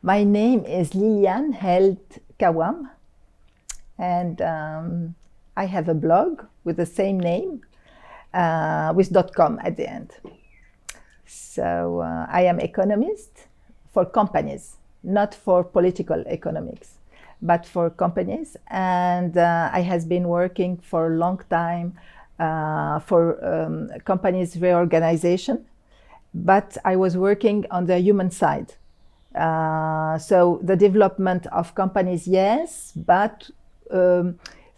My name is Liliane Held-Khawam, and I have a blog with the same name, with .com at the end. So I am economist for companies, not for political economics, but for companies. And I has been working for a long time for companies reorganization, but I was working on the human side. So the development of companies, yes, but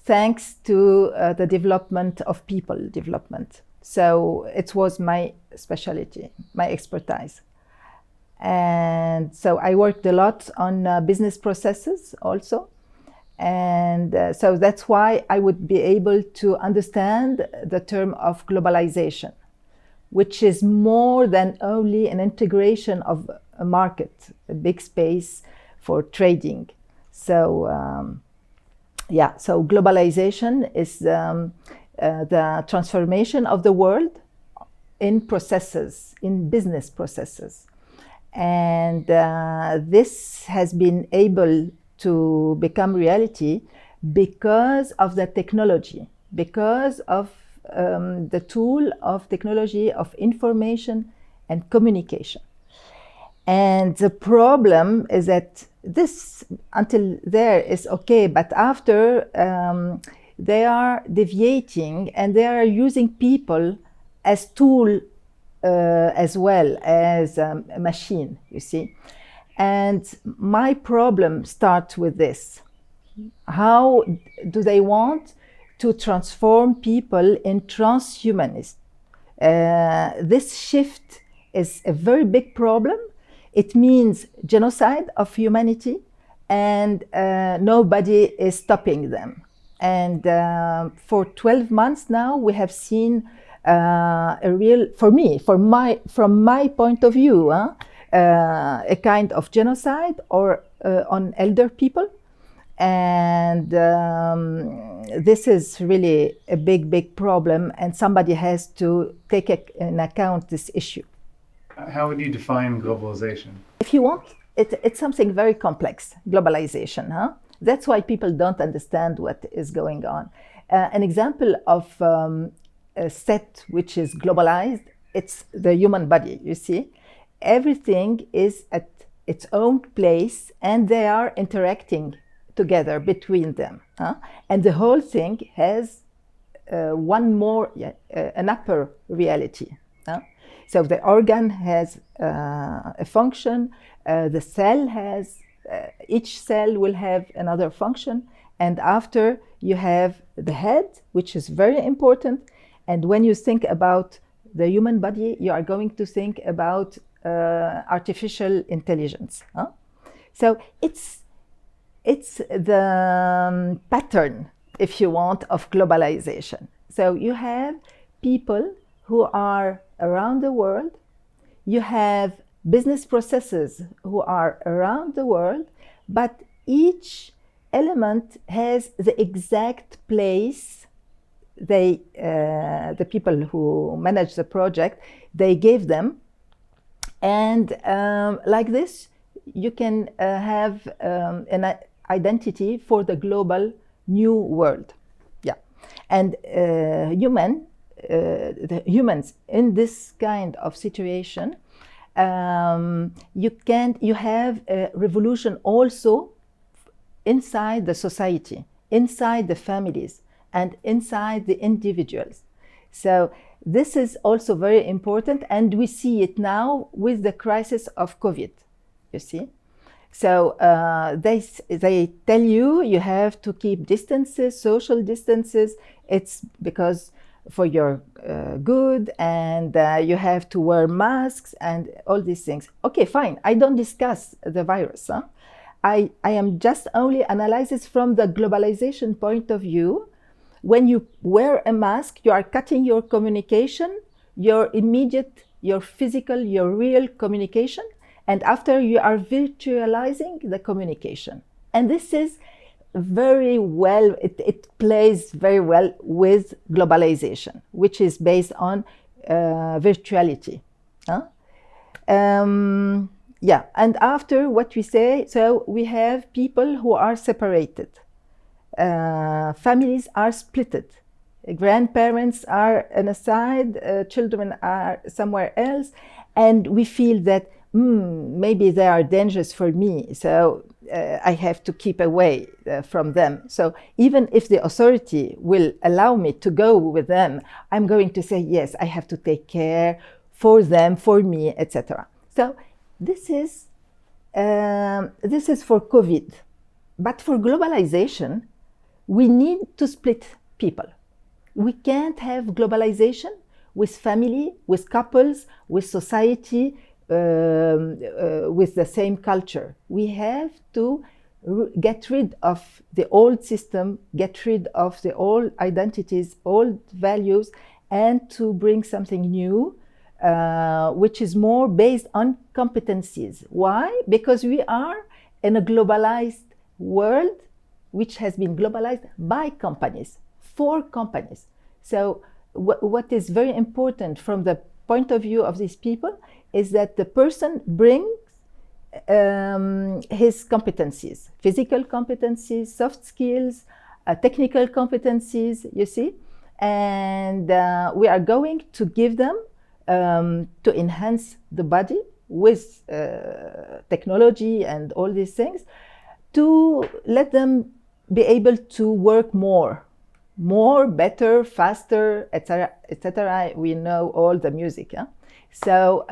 thanks to the development of people development. So it was my specialty, my expertise. And so I worked a lot on business processes also. And so that's why I would be able to understand the term of globalization, which is more than only an integration of a market, a big space for trading. So so globalization is the transformation of the world in processes, in business processes. And this has been able to become reality because of the technology, because of the tool of technology of information and communication. And the problem is that this, until there, is okay, but after they are deviating and they are using people as tool as well as a machine, you see. And my problem starts with this. How do they want to transform people in transhumanists? This shift is a very big problem. It means genocide of humanity, and nobody is stopping them. And for 12 months now, we have seen a real, from my point of view, a kind of genocide or on elder people. And this is really a big problem, and somebody has to take in account this issue. How would you define globalization? If you want, it's something very complex, globalization. That's why people don't understand what is going on. An example of a set which is globalized, it's the human body, you see. Everything is at its own place and they are interacting together between them. And the whole thing has an upper reality. So the organ has a function, the cell has, each cell will have another function, and after you have the head, which is very important. And when you think about the human body, you are going to think about artificial intelligence. So it's the pattern, if you want, of globalization. So you have people who are around the world, you have business processes who are around the world, but each element has the exact place the people who manage the project, they gave them. And like this, you can have an identity for the global new world. Yeah. And the humans in this kind of situation, you have a revolution also inside the society, inside the families, and inside the individuals. So this is also very important, and we see it now with the crisis of COVID, you see. So they tell you have to keep distances, social distances. It's because for your good, and you have to wear masks and all these things. Okay, fine, I don't discuss the virus. I am just only analyzes from the globalization point of view. When you wear a mask, you are cutting your communication, your immediate, your physical, your real communication, and after you are virtualizing the communication. And this is very well, it plays very well with globalization, which is based on virtuality. Yeah, and after what we say, so we have people who are separated, families are splitted, grandparents are on a side, children are somewhere else, and we feel that maybe they are dangerous for me, so I have to keep away from them. So even if the authority will allow me to go with them, I'm going to say, yes, I have to take care for them, for me, etc. So this is for COVID. But for globalization, we need to split people. We can't have globalization with family, with couples, with society, with the same culture. We have to get rid of the old system, get rid of the old identities, old values, and to bring something new, which is more based on competencies. Why? Because we are in a globalized world, which has been globalized by companies, for companies. So what is very important from the point of view of these people is that the person brings his competencies, physical competencies, soft skills, technical competencies, you see, and we are going to give them to enhance the body with technology and all these things, to let them be able to work more, better, faster, etc., etc. We know all the music. Huh? So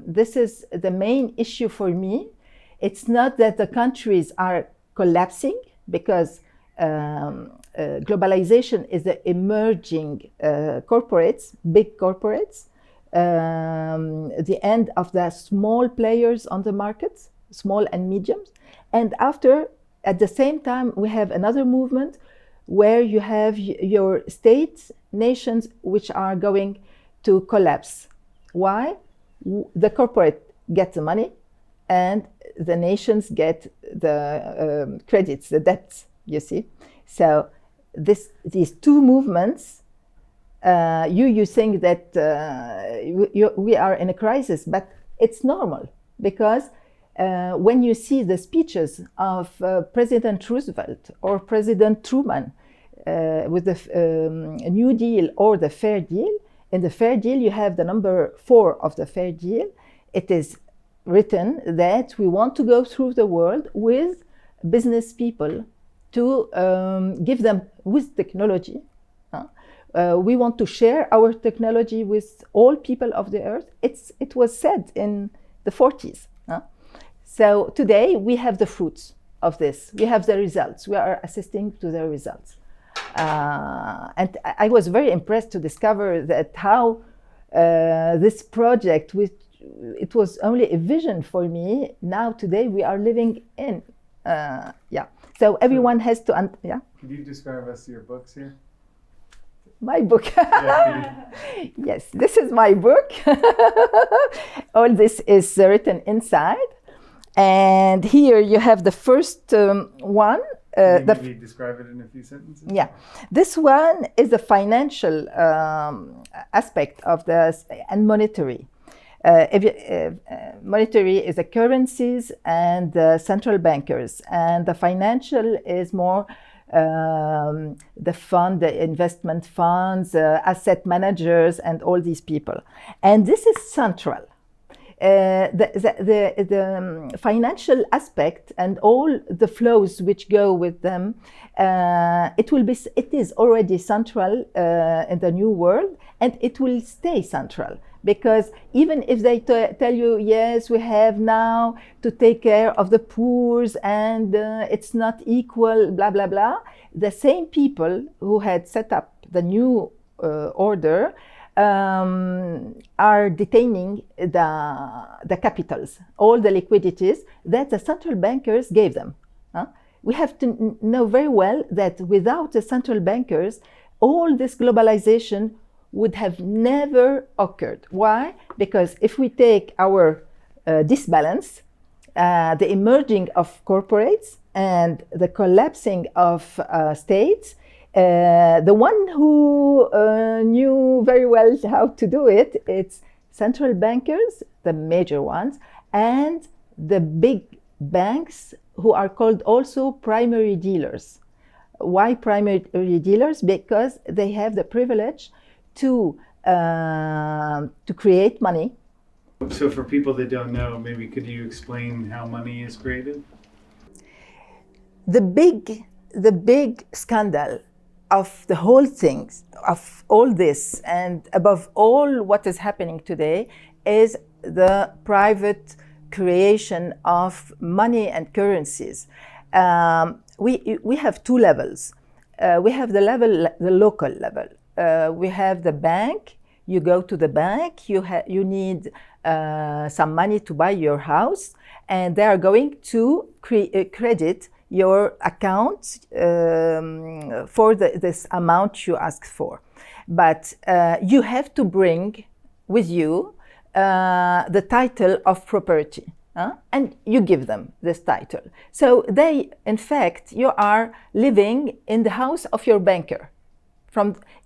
this is the main issue for me. It's not that the countries are collapsing, because globalization is the emerging corporates, big corporates, the end of the small players on the markets, small and mediums. And after, at the same time, we have another movement where you have your states, nations, which are going to collapse. Why? The corporate get the money and the nations get the credits, the debts, you see. So these two movements, you think that we are in a crisis, but it's normal, because when you see the speeches of President Roosevelt or President Truman with the New Deal or the Fair Deal, in the Fair Deal you have the number 4 of the Fair Deal. It is written that we want to go through the world with business people to give them with technology. We want to share our technology with all people of the earth. It was said in the 40s. So today we have the fruits of this. We have the results. We are assisting to the results. And I was very impressed to discover that how this project, which it was only a vision for me, now today we are living in. Yeah. So everyone has to. Yeah. Could you describe us your books here? My book. Yeah, yes, this is my book. All this is written inside. And here you have the first one. Can you maybe describe it in a few sentences? Yeah, this one is the financial aspect of this, and monetary. Monetary is the currencies and the central bankers, and the financial is more the fund, the investment funds, asset managers, and all these people. And this is central. The financial aspect and all the flows which go with them, it is already central in the new world, and it will stay central, because even if they tell you, yes, we have now to take care of the poor and it's not equal, blah blah blah, the same people who had set up the new order are detaining the capitals, all the liquidities that the central bankers gave them. We have to know very well that without the central bankers, all this globalization would have never occurred. Why? Because if we take our disbalance, the emerging of corporates and the collapsing of states, the one who knew very well how to do it, it's central bankers, the major ones, and the big banks who are called also primary dealers. Why primary dealers? Because they have the privilege to create money. So for people that don't know, maybe could you explain how money is created? The big scandal of the whole thing, of all this, and above all what is happening today, is the private creation of money and currencies. We have two levels. We have the local level. We have the bank. You go to the bank. You need some money to buy your house, and they are going to credit your account for this amount you ask for. But you have to bring with you the title of property, and you give them this title. So in fact, you are living in the house of your banker.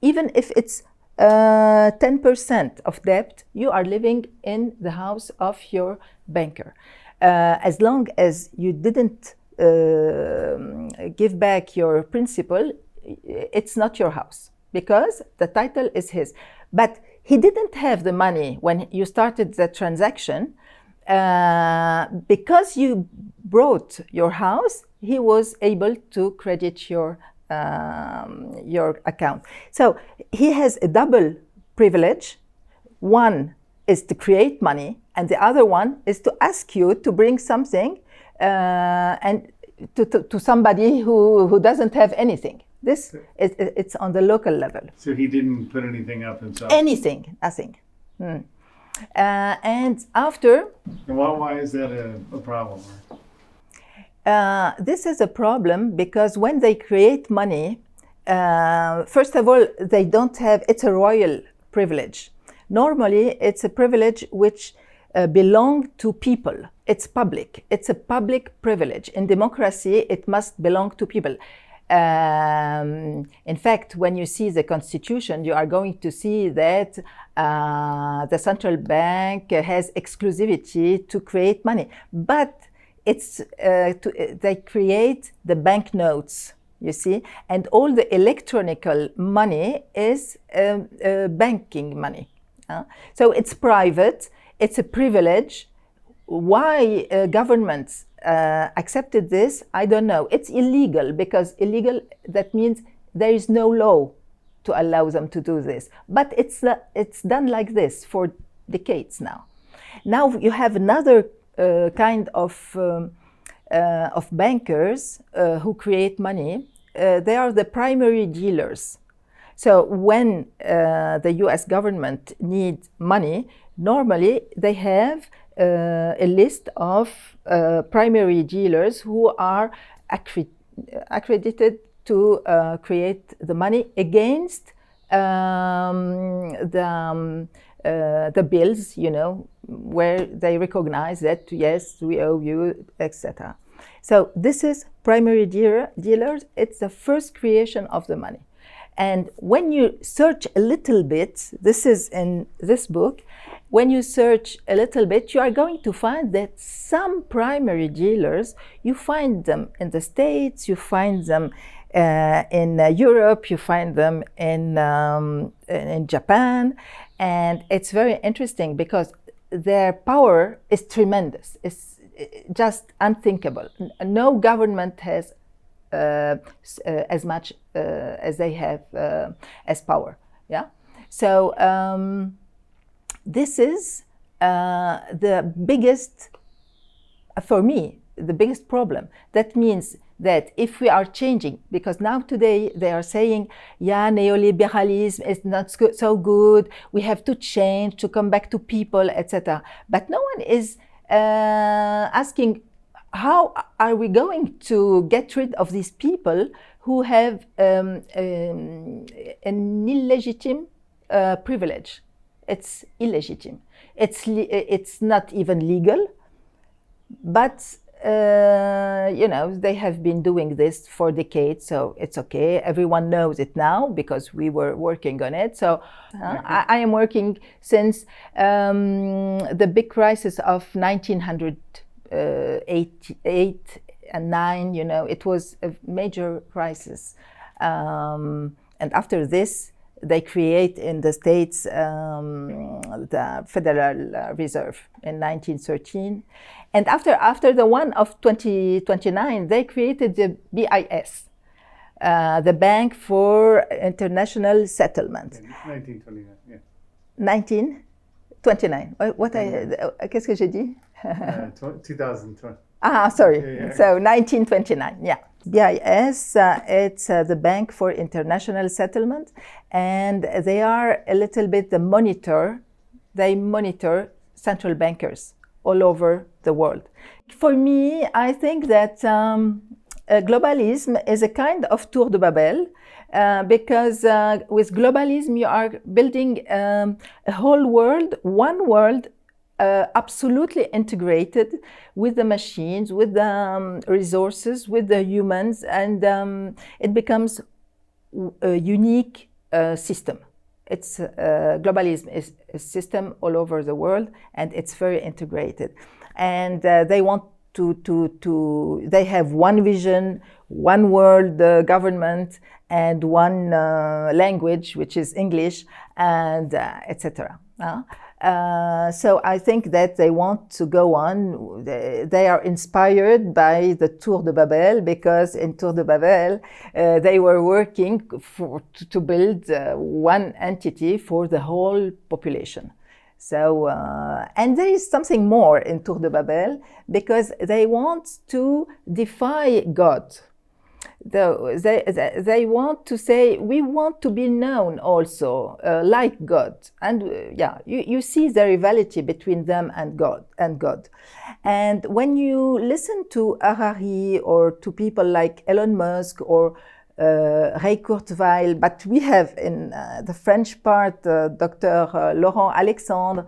Even if it's 10% of debt, you are living in the house of your banker. As long as you didn't give back your principal, it's not your house because the title is his. But he didn't have the money when you started the transaction. Because you brought your house, he was able to credit your account. So he has a double privilege. One is to create money, and the other one is to ask you to bring something and to somebody who doesn't have anything. It's on the local level. So he didn't put anything up himself? Anything, nothing. And after... And why is that a problem? This is a problem because when they create money, first of all, they don't have... It's a royal privilege. Normally, it's a privilege which belongs to people. It's public. It's a public privilege. In democracy, it must belong to people. In fact, when you see the constitution, you are going to see that the central bank has exclusivity to create money. But they create the banknotes, you see, and all the electronic money is banking money. So it's private, it's a privilege. Why governments accepted this, I don't know. It's illegal because illegal, that means there is no law to allow them to do this. But it's done like this for decades now. Now you have another kind of bankers who create money. They are the primary dealers. So when the US government needs money, normally they have a list of primary dealers who are accredited to create the money against the bills, you know, where they recognize that, yes, we owe you, etc. So this is primary dealers. It's the first creation of the money. And when you search a little bit, this is in this book, when you search a little bit, you are going to find that some primary dealers, you find them in the States, you find them in Europe, you find them in Japan. And it's very interesting because their power is tremendous. It's just unthinkable. No government has as much as they have as power. Yeah. So this is the biggest, for me, the biggest problem. That means that if we are changing, because now today they are saying, yeah, neoliberalism is not so good, we have to change, to come back to people, etc. But no one is asking, how are we going to get rid of these people who have an illegitimate privilege? It's illegitimate. It's not even legal, but they have been doing this for decades, so it's okay. Everyone knows it now because we were working on it. So I am working since the big crisis of 1988 and 9. It was a major crisis, and after this, they create in the States the Federal Reserve in 1913. And after the one of 2029, they created the BIS, the Bank for International Settlement. 1929, yeah. 1929. Qu'est-ce que j'ai dit? 2020. Sorry. Yeah. So 1929, yeah. BIS, it's the Bank for International Settlement, and they are a little bit the monitor. They monitor central bankers all over the world. For me, I think that globalism is a kind of tour de Babel, because with globalism you are building a whole world, one world, absolutely integrated with the machines, with the resources, with the humans, and it becomes a unique system. It's globalism is a system all over the world, and it's very integrated. And they want they have one vision, one world government, and one language, which is English, and etc. So I think that they want to go on. They are inspired by the Tour de Babel, because in Tour de Babel they were working to build one entity for the whole population. So, and there is something more in Tour de Babel, because they want to defy God. They want to say, we want to be known also like God. And you see the rivalry between them and God. And when you listen to Harari or to people like Elon Musk or Ray Kurzweil, but we have in the French part Dr. Laurent Alexandre,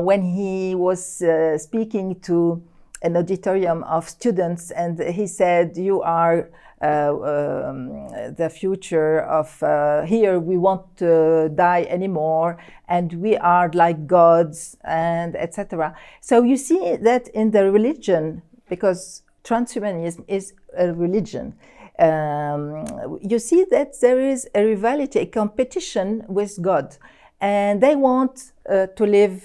when he was speaking to an auditorium of students, and he said, you are the future of here, we won't die anymore, and we are like gods, and etc. So you see that in the religion, because transhumanism is a religion, you see that there is a rivalry, a competition with God, and they want to live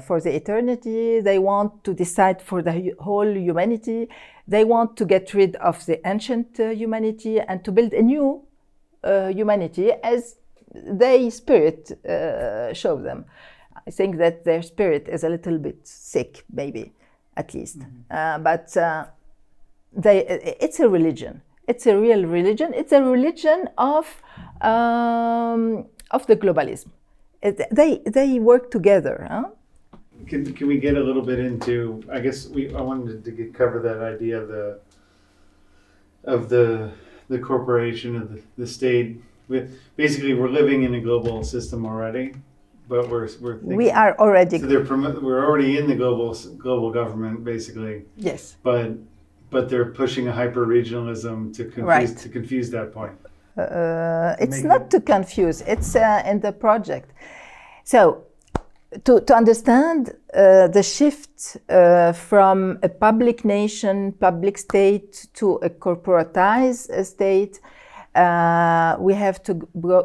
for the eternity. They want to decide for the whole humanity. They want to get rid of the ancient humanity and to build a new humanity as their spirit show them. I think that their spirit is a little bit sick, maybe, at least. But it's a religion. It's a real religion. It's a religion of the globalism. They work together. Huh? Can we get a little bit into? I guess I wanted to cover that idea of the corporation, of the state. Basically, we're living in a global system already, but we're thinking, we are already. So we're already in the global government, basically. Yes. But they're pushing a hyper regionalism to confuse that point. It's not to confuse. It's in the project. So to understand the shift from a public nation, public state to a corporatized state, we have to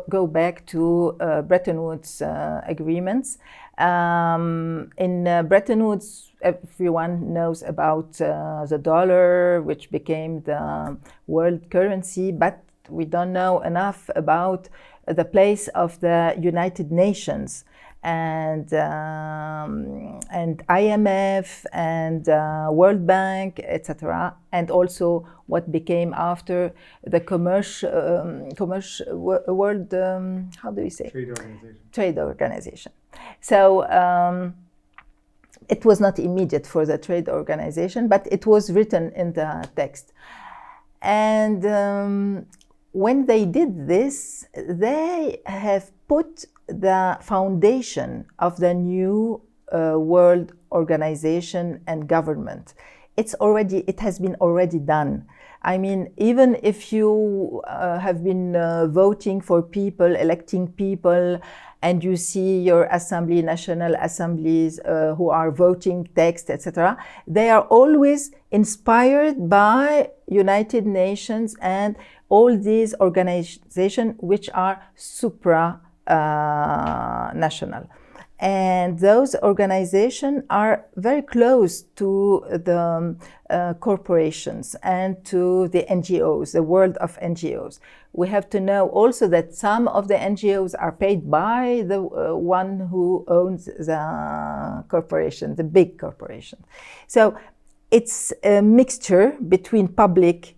go back to Bretton Woods agreements. In Bretton Woods, everyone knows about the dollar, which became the world currency, but we don't know enough about the place of the United Nations and IMF and World Bank, etc., and also what became after the commercial world. How do we say? Trade organization. So it was not immediate for the trade organization, but it was written in the text. And when they did this, they have put the foundation of the new world organization and government it has been already done. I mean, even if you have been voting for people, electing people, and you see your assembly, national assemblies who are voting text, etc., they are always inspired by United Nations and all these organizations which are supranational. And those organizations are very close to the corporations and to the NGOs, the world of NGOs. We have to know also that some of the NGOs are paid by the one who owns the corporation, the big corporation. So it's a mixture between public,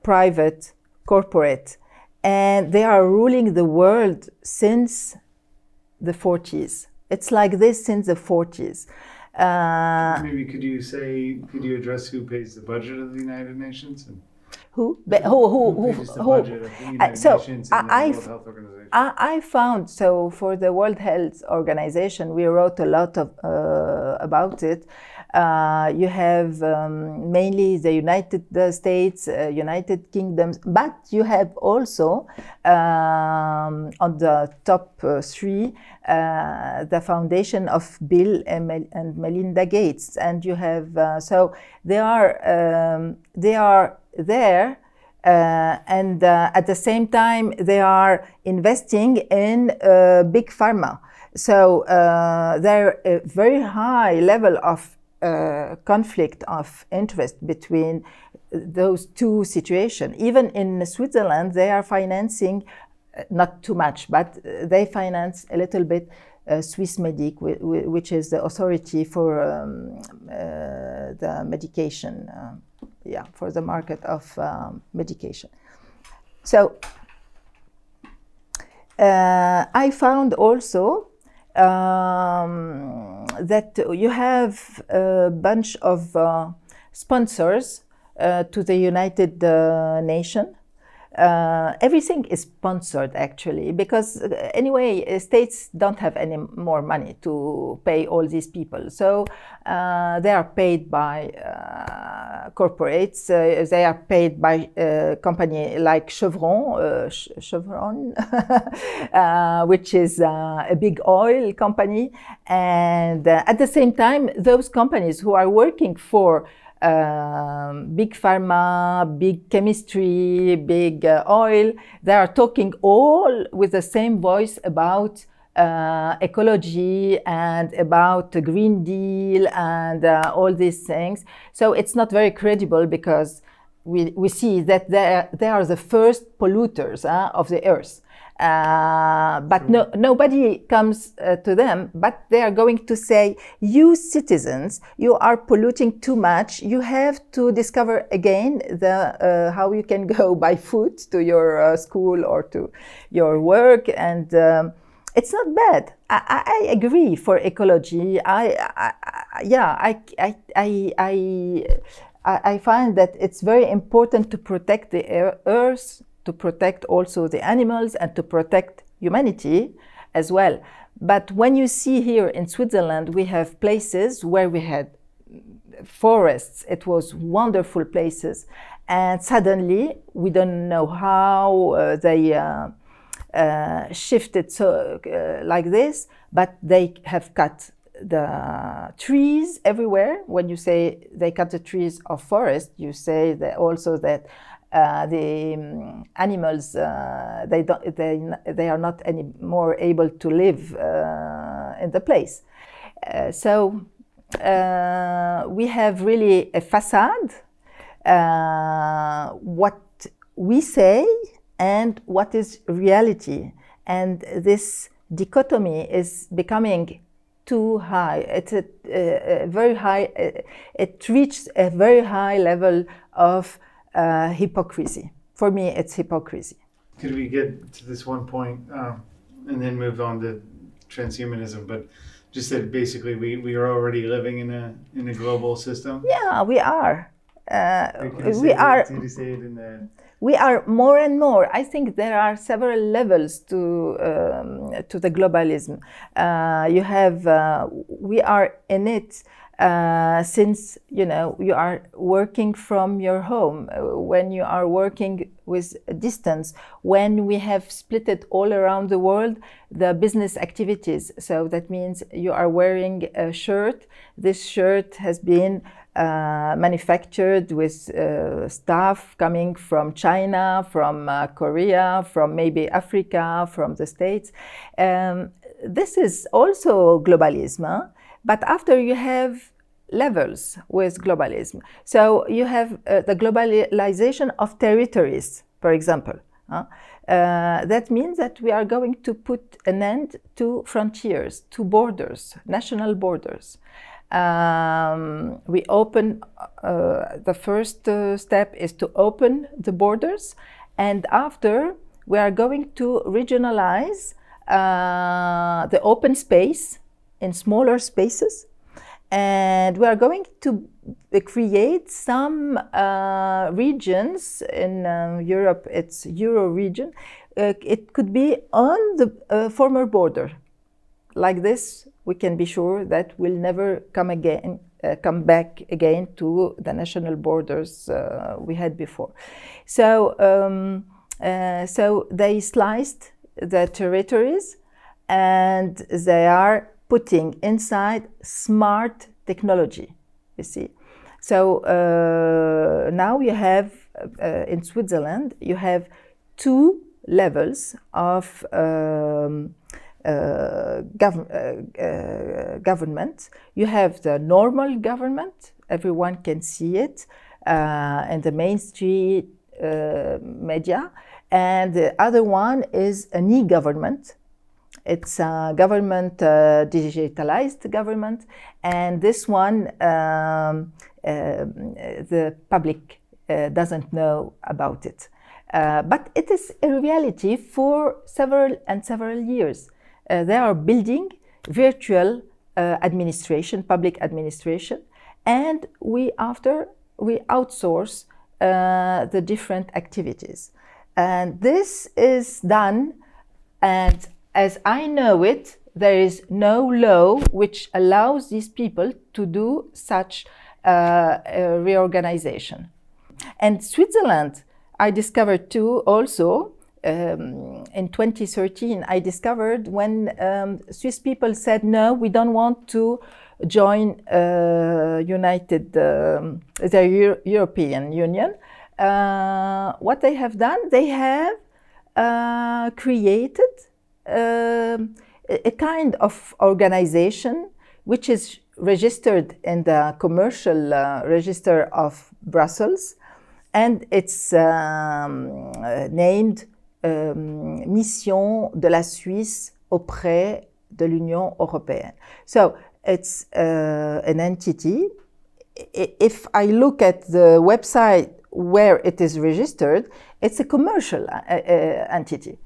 private, corporate, and they are ruling the world since the 40s. It's like this since the 40s. Maybe could you address who pays the budget of the United Nations? And who pays the budget of the United Nations and the World Health Organization? I found, so for the World Health Organization, we wrote a lot about it. You have mainly the United States, United Kingdoms, but you have also on the top three the foundation of Bill and Melinda Gates, and you have so they are there. And at the same time, they are investing in big pharma. So there are a very high level of conflict of interest between those two situations. Even in Switzerland, they are financing, not too much, but they finance a little bit Swissmedic, which is the authority for the medication. For the market of medication. So I found also that you have a bunch of sponsors to the United Nations. Everything is sponsored actually, because anyway, states don't have any more money to pay all these people. So they are paid by corporates. They are paid by a company like Chevron, which is a big oil company. And at the same time, those companies who are working for big pharma, big chemistry, big oil, they are talking all with the same voice about ecology and about the Green Deal and all these things. So it's not very credible, because we see that they are the first polluters of the earth. But nobody comes to them, but they are going to say, you citizens, you are polluting too much. You have to discover again how you can go by foot to your school or to your work. And it's not bad. I agree for ecology. I find that it's very important to protect the earth, to protect also the animals, and to protect humanity as well. But when you see here in Switzerland, we have places where we had forests. It was wonderful places. And suddenly, we don't know how they shifted like this, but they have cut the trees everywhere. When you say they cut the trees of forest, you say that also that the animals they are not anymore able to live in the place. So we have really a facade, what we say and what is reality, and this dichotomy is becoming too high. It's a very high. It reached a very high level of hypocrisy. For me, it's hypocrisy. Could we get to this one point and then move on to transhumanism? But just that basically we are already living in a global system. Yeah, we are. We are more and more. I think there are several levels to the globalism. We are in it since you are working from your home, when you are working with a distance, when we have split it all around the world, the business activities. So that means you are wearing a shirt. This shirt has been manufactured with stuff coming from China, from Korea, from maybe Africa, from the States. This is also globalism, huh? But after you have levels with globalism. So you have the globalization of territories, for example. That means that we are going to put an end to frontiers, to borders, national borders. We open, the first step is to open the borders, and after we are going to regionalize the open space in smaller spaces, and we are going to create some regions in Europe. It's Euro region. It could be on the former border. Like this, we can be sure that we'll never come back again to the national borders we had before. So, so they sliced the territories, and they are putting inside smart technology, you see. So now you have, in Switzerland, you have two levels of government. You have the normal government, everyone can see it, and the mainstream media, and the other one is an e-government. It's a government, digitalized government, and this one the public doesn't know about it. But it is a reality for several years. They are building virtual administration, public administration, and we outsource the different activities. And this is done, and as I know it, there is no law which allows these people to do such reorganization. And Switzerland, I discovered too also, in 2013, I discovered when Swiss people said, no, we don't want to join the European Union. What they have done, they have created a kind of organization which is registered in the commercial register of Brussels, and it's named Mission de la Suisse auprès de l'Union européenne. So it's an entity. If I look at the website where it is registered, it's a commercial entity,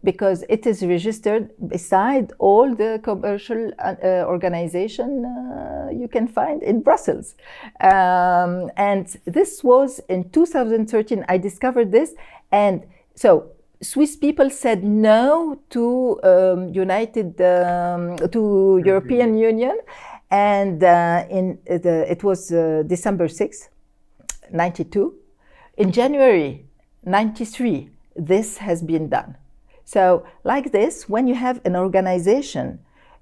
because it is registered beside all the commercial organization you can find in Brussels. And this was in 2013, I discovered this. And so Swiss people said no to European Union. And it was December 6th, 92. In January 93, this has been done. So like this, when you have an organization,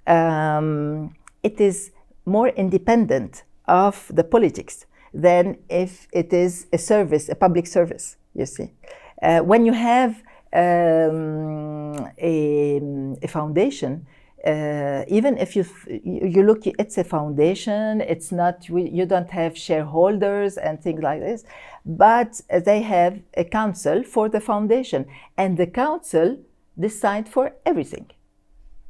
it is more independent of the politics than if it is a service, a public service, you see. When you have a foundation, even if you look, it's a foundation, it's not, you don't have shareholders and things like this, but they have a council for the foundation, and the council decide for everything.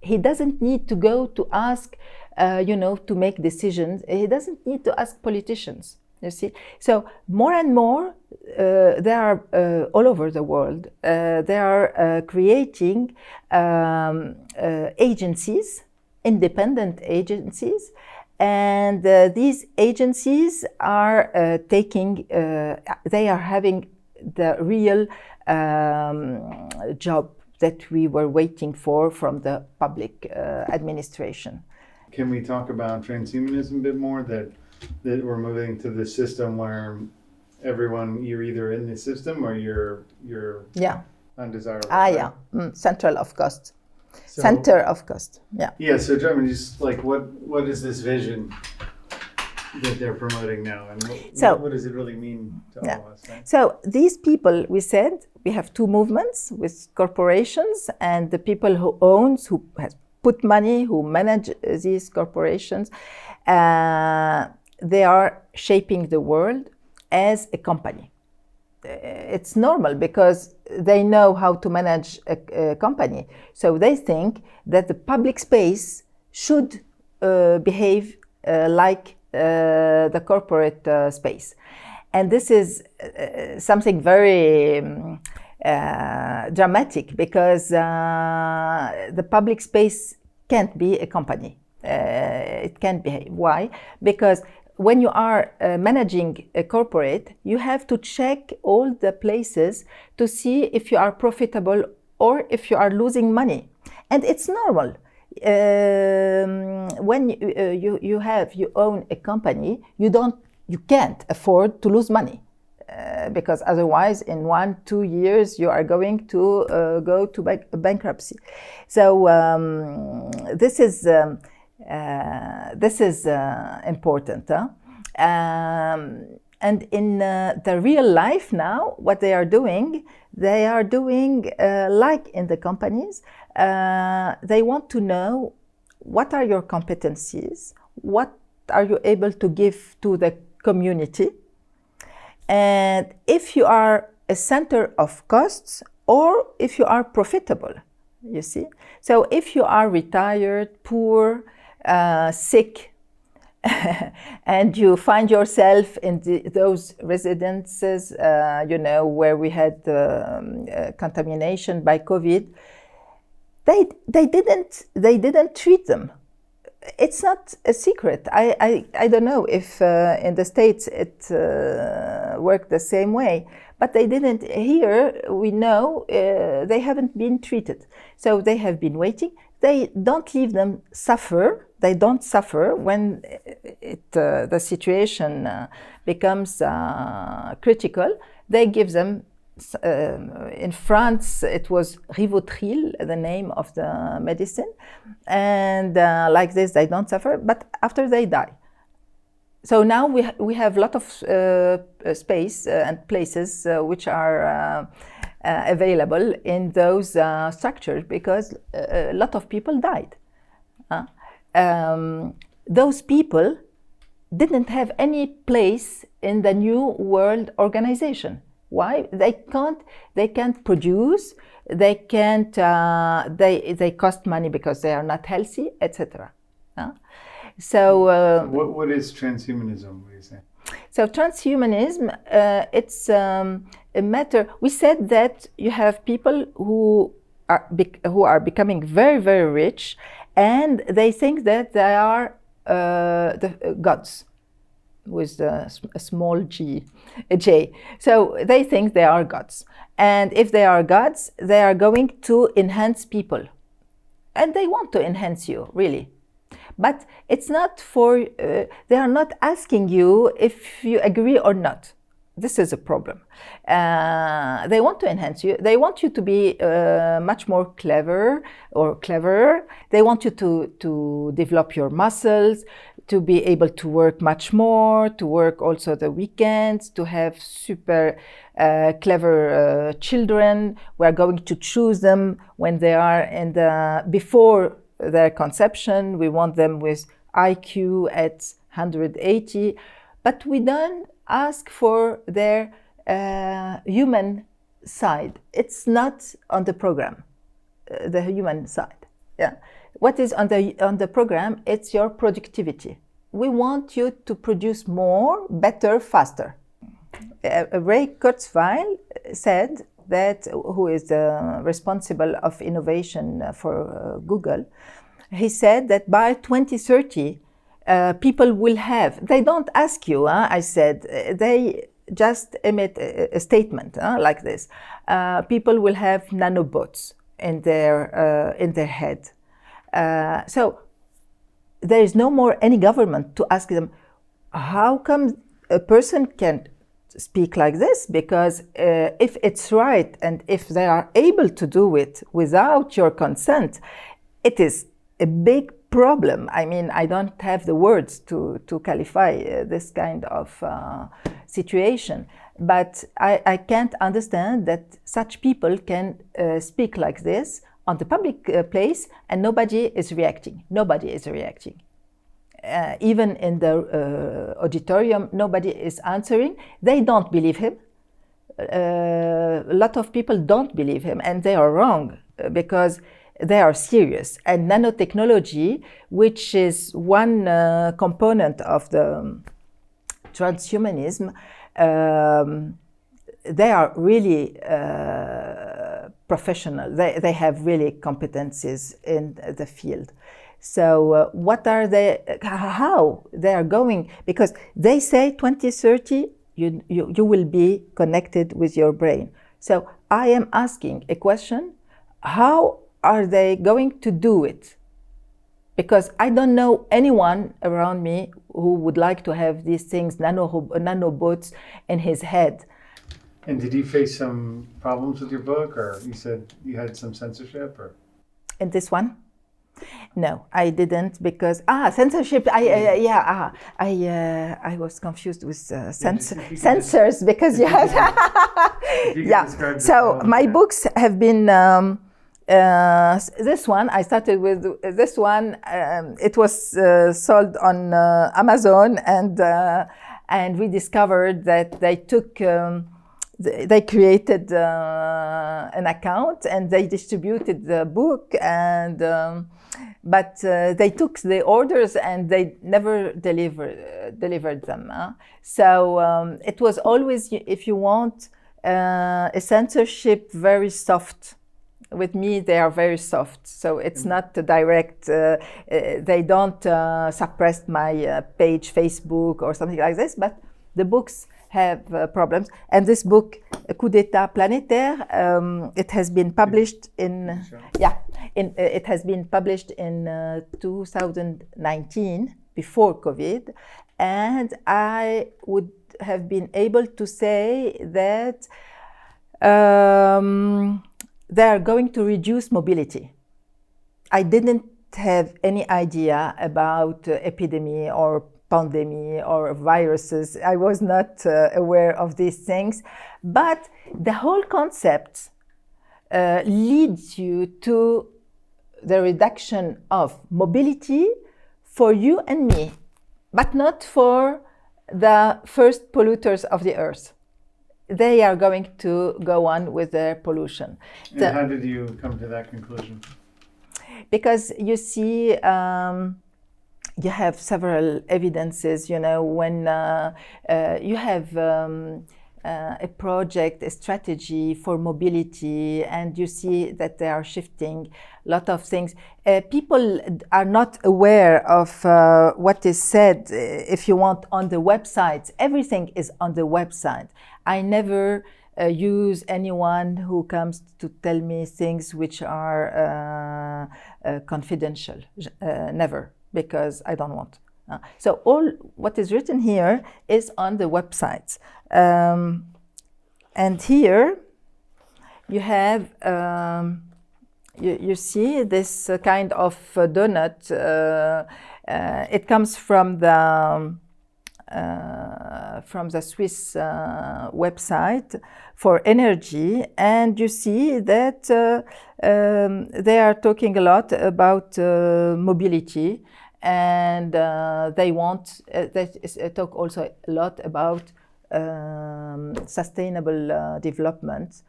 He doesn't need to go to ask, to make decisions. He doesn't need to ask politicians, you see. So more and more, they are all over the world. They are creating agencies, independent agencies, and these agencies are they are having the real job that we were waiting for from the public administration. Can we talk about transhumanism a bit more? That we're moving to the system where everyone, you're either in the system or you're Yeah. undesirable. Ah, right? yeah. Central of cost. So, Center of cost. Yeah. Yeah. So, I mean, just like what is this vision that they're promoting now, and what does it really mean to all of us? Right? So these people, we said, we have two movements with corporations and the people who has put money, who manage these corporations. They are shaping the world as a company. It's normal because they know how to manage a company. So they think that the public space should behave like the corporate space. And this is something very dramatic because the public space can't be a company. It can't behave. Why? Because when you are managing a corporate, you have to check all the places to see if you are profitable or if you are losing money. And it's normal. When you own a company, you can't afford to lose money because otherwise in 1-2 years you are going to go to bankruptcy. So this is important. Huh? And in the real life now, what they are doing like in the companies. They want to know what are your competencies, what are you able to give to the community, and if you are a center of costs or if you are profitable, you see. So if you are retired, poor, sick, and you find yourself in those residences, where we had contamination by COVID, they didn't treat them. It's not a secret. I don't know if in the States it worked the same way, but they didn't. Here we know they haven't been treated. So they have been waiting. They don't leave them suffer. They don't suffer when the situation becomes critical. They give them. In France, it was Rivotril, the name of the medicine, and like this, they don't suffer. But after they die, so now we have a lot of space and places which are available in those structures because a lot of people died. Those people didn't have any place in the New World Organization. Why? They can't produce. They can't. They cost money because they are not healthy, etc. So what is transhumanism? What do you say? So transhumanism, it's a matter. We said that you have people who are becoming very, very rich, and they think that they are the gods, with a small j. So they think they are gods. And if they are gods, they are going to enhance people. And they want to enhance you, really. But it's not for, they are not asking you if you agree or not. This is a problem. They want to enhance you. They want you to be much more clever or cleverer. They want you to develop your muscles, to be able to work much more, to work also the weekends, to have super clever children. We are going to choose them when they are before their conception. We want them with IQ at 180, but we don't ask for their human side. It's not on the program, the human side. Yeah. What is on the program? It's your productivity. We want you to produce more, better, faster. Ray Kurzweil said that, who is responsible of innovation for Google, he said that by 2030, people will have, they don't ask you, I said, they just emit a statement like this. People will have nanobots in their head. So there is no more any government to ask them, how come a person can speak like this? Because if it's right and if they are able to do it without your consent, it is a big problem. I mean, I don't have the words to qualify this kind of situation. But I can't understand that such people can speak like this on the public place and nobody is reacting. Nobody is reacting. Even in the auditorium, nobody is answering. They don't believe him. A lot of people don't believe him, and they are wrong because they are serious. And nanotechnology, which is one component of the transhumanism, they are really professional. They have really competencies in the field. So what are they, how they are going, because they say 2030 you will be connected with your brain. So I am asking a question, how are they going to do it? Because I don't know anyone around me who would like to have these things, nanobots in his head. And did you face some problems with your book, or you said you had some censorship, or? In this one? No, I didn't, because censorship. I was confused with censors because you have. Yeah. So my books have been. This one I started with. This one it was sold on Amazon, and we discovered that they took. They created an account and they distributed the book, and but they took the orders and they never delivered them. So it was always, if you want, a censorship very soft. With me, they are very soft, so it's not direct. They don't suppress my page, Facebook, or something like this. But the books have problems. And this book, Coup d'État planétaire, it has been published in it has been published in 2019, before COVID, and I would have been able to say that they are going to reduce mobility. I didn't have any idea about epidemic or pandemic or viruses. I was not aware of these things, but the whole concept leads you to the reduction of mobility for you and me, but not for the first polluters of the earth. They are going to go on with their pollution. And how did you come to that conclusion? Because you see, you have several evidences, you know, when you have a project, a strategy for mobility, and you see that they are shifting a lot of things. People are not aware of what is said, if you want, on the websites. Everything is on the website. I never use anyone who comes to tell me things which are confidential. Never, because I don't want. So all what is written here is on the websites. And here you have, you see this kind of donut. It comes from the Swiss website for energy, and you see that they are talking a lot about mobility, and they want they talk also a lot about sustainable development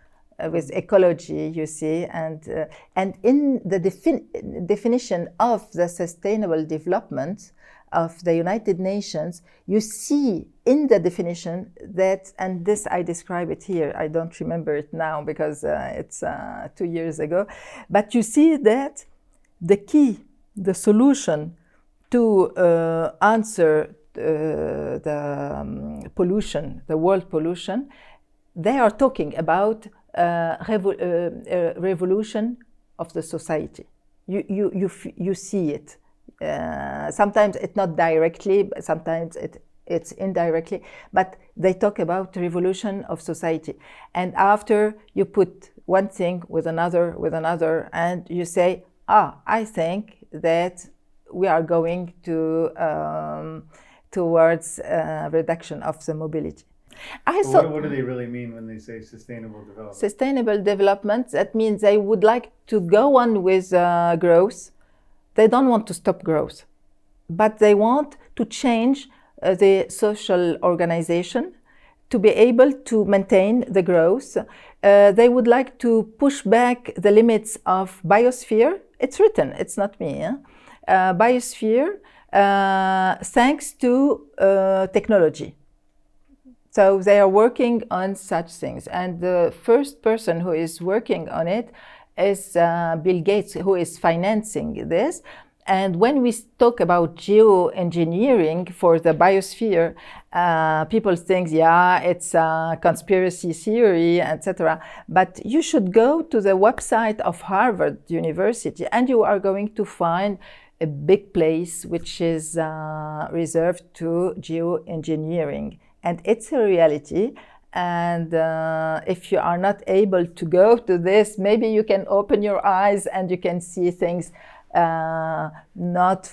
with ecology, you see, and in the definition of the sustainable development of the United Nations, you see in the definition that, and this I describe it here, I don't remember it now because it's 2 years ago, but you see that the key, the solution to answer the pollution, the world pollution, they are talking about revolution of the society. You see it Sometimes it's not directly, but sometimes it's indirectly, but they talk about revolution of society. And after you put one thing with another, and you say, I think that we are going to towards reduction of the mobility. What do they really mean when they say sustainable development? Sustainable development, that means they would like to go on with growth. They don't want to stop growth, but they want to change the social organization to be able to maintain the growth. They would like to push back the limits of biosphere. It's written, it's not me. Biosphere, thanks to technology. So they are working on such things. And the first person who is working on it is Bill Gates, who is financing this. And when we talk about geoengineering for the biosphere, people think, it's a conspiracy theory, etc. But you should go to the website of Harvard University, and you are going to find a big place which is reserved to geoengineering. And it's a reality. And if you are not able to go to this, maybe you can open your eyes and you can see things not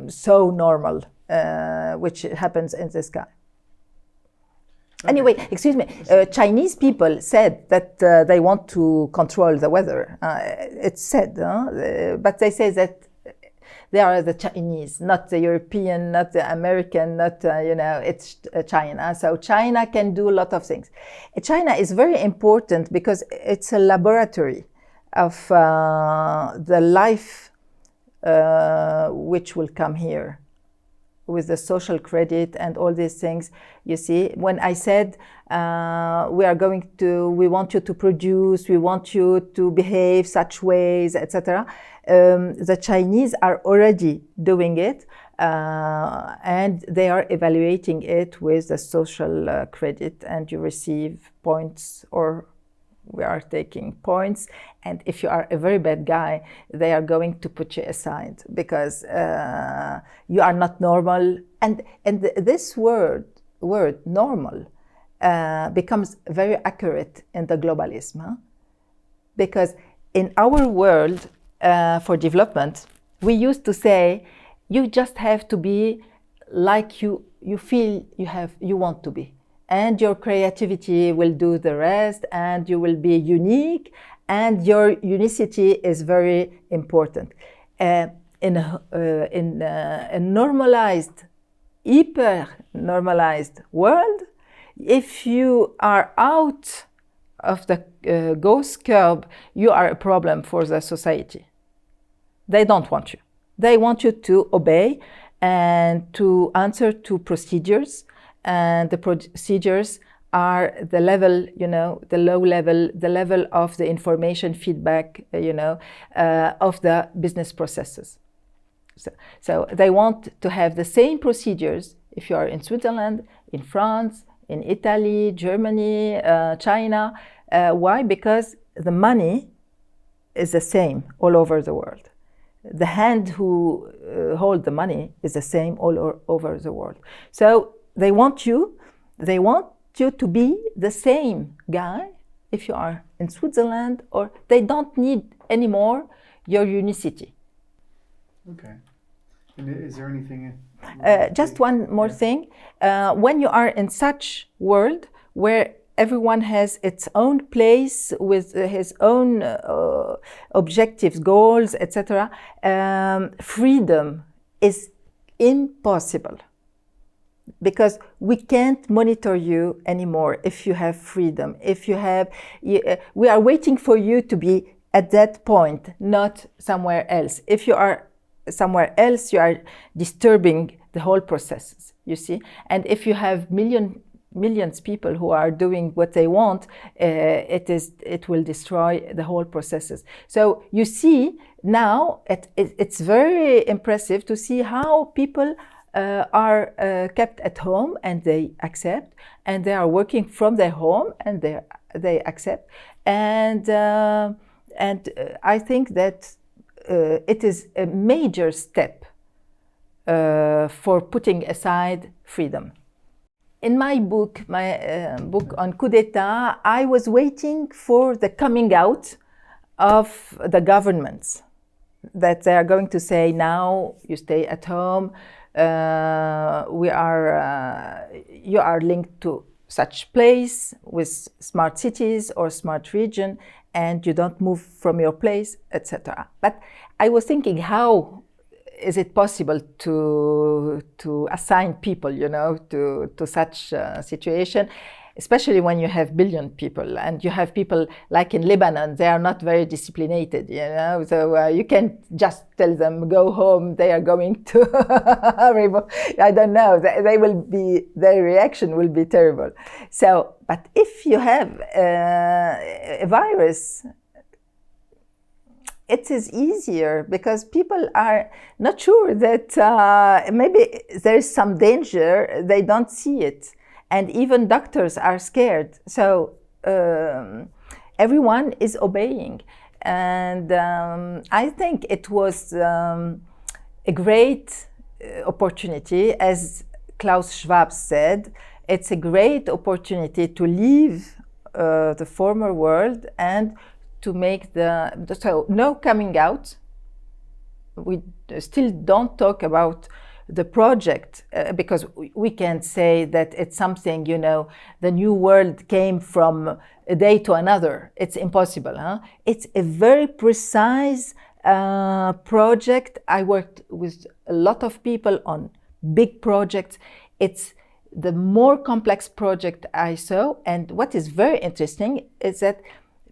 so normal, which happens in the sky. Okay. Anyway, excuse me, Chinese people said that they want to control the weather. It's said, but they say that they are the Chinese, not the European, not the American, not, it's China. So China can do a lot of things. China is very important because it's a laboratory of the life which will come here with the social credit and all these things. You see, when I said we want you to produce, we want you to behave such ways, etc. The Chinese are already doing it, and they are evaluating it with the social credit, and you receive points, or we are taking points. And if you are a very bad guy, they are going to put you aside because you are not normal. And this word normal becomes very accurate in the globalism, because in our world, for development, we used to say, you just have to be like you feel you want to be. And your creativity will do the rest, and you will be unique, and your unicity is very important. In a normalized, hyper-normalized world, if you are out of the Gauss curve, you are a problem for the society. They don't want you. They want you to obey and to answer to procedures. And the procedures are the level, the low level, the level of the information feedback, of the business processes. So they want to have the same procedures if you are in Switzerland, in France, in Italy, Germany, China. Why? Because the money is the same all over the world. The hand who hold the money is the same all over the world. So they want you to be the same guy if you are in Switzerland, or they don't need anymore your unicity. Okay. And is there anything? Just one more thing. When you are in such world where everyone has its own place with his own objectives, goals, etc., freedom is impossible. Because we can't monitor you anymore if you have freedom. We are waiting for you to be at that point, not somewhere else. If you are somewhere else, you are disturbing the whole processes, you see. And if you have millions people who are doing what they want, it will destroy the whole processes. So you see now, it's very impressive to see how people are kept at home and they accept, and they are working from their home and they accept, and I think that it is a major step for putting aside freedom. In my book on coup d'etat, I was waiting for the coming out of the governments, that they are going to say, now you stay at home, you are linked to such place with smart cities or smart region, and you don't move from your place, etc. But I was thinking, how is it possible to assign people, to such a situation, especially when you have billion people and you have people like in Lebanon, they are not very disciplined, so you can't just tell them go home, they are going to I don't know, their reaction will be terrible. So, but if you have a virus, it is easier because people are not sure that maybe there is some danger, they don't see it. And even doctors are scared. So everyone is obeying. And I think it was a great opportunity, as Klaus Schwab said, it's a great opportunity to leave the former world and to make so no coming out. We still don't talk about the project because we can't say that it's something, the new world came from a day to another. It's impossible. It's a very precise project. I worked with a lot of people on big projects. It's the more complex project I saw. And what is very interesting is that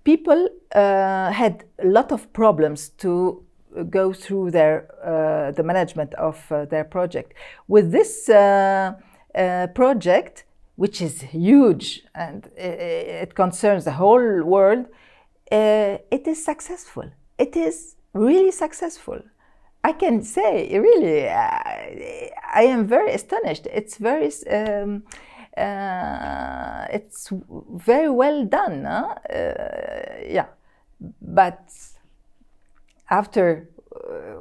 people had a lot of problems to go through the management of their project. With this project, which is huge and it concerns the whole world, it is successful. It is really successful. I can say, really, I am very astonished. It's very well done. Yeah, but after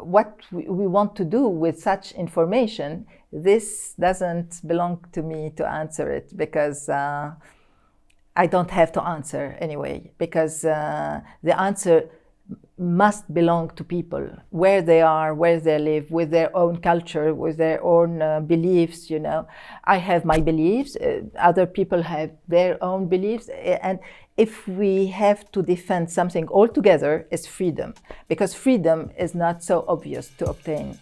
what we want to do with such information, this doesn't belong to me to answer it, because I don't have to answer anyway, because the answer must belong to people, where they are, where they live, with their own culture, with their own beliefs. I have my beliefs, other people have their own beliefs, and if we have to defend something altogether, it's freedom, because freedom is not so obvious to obtain.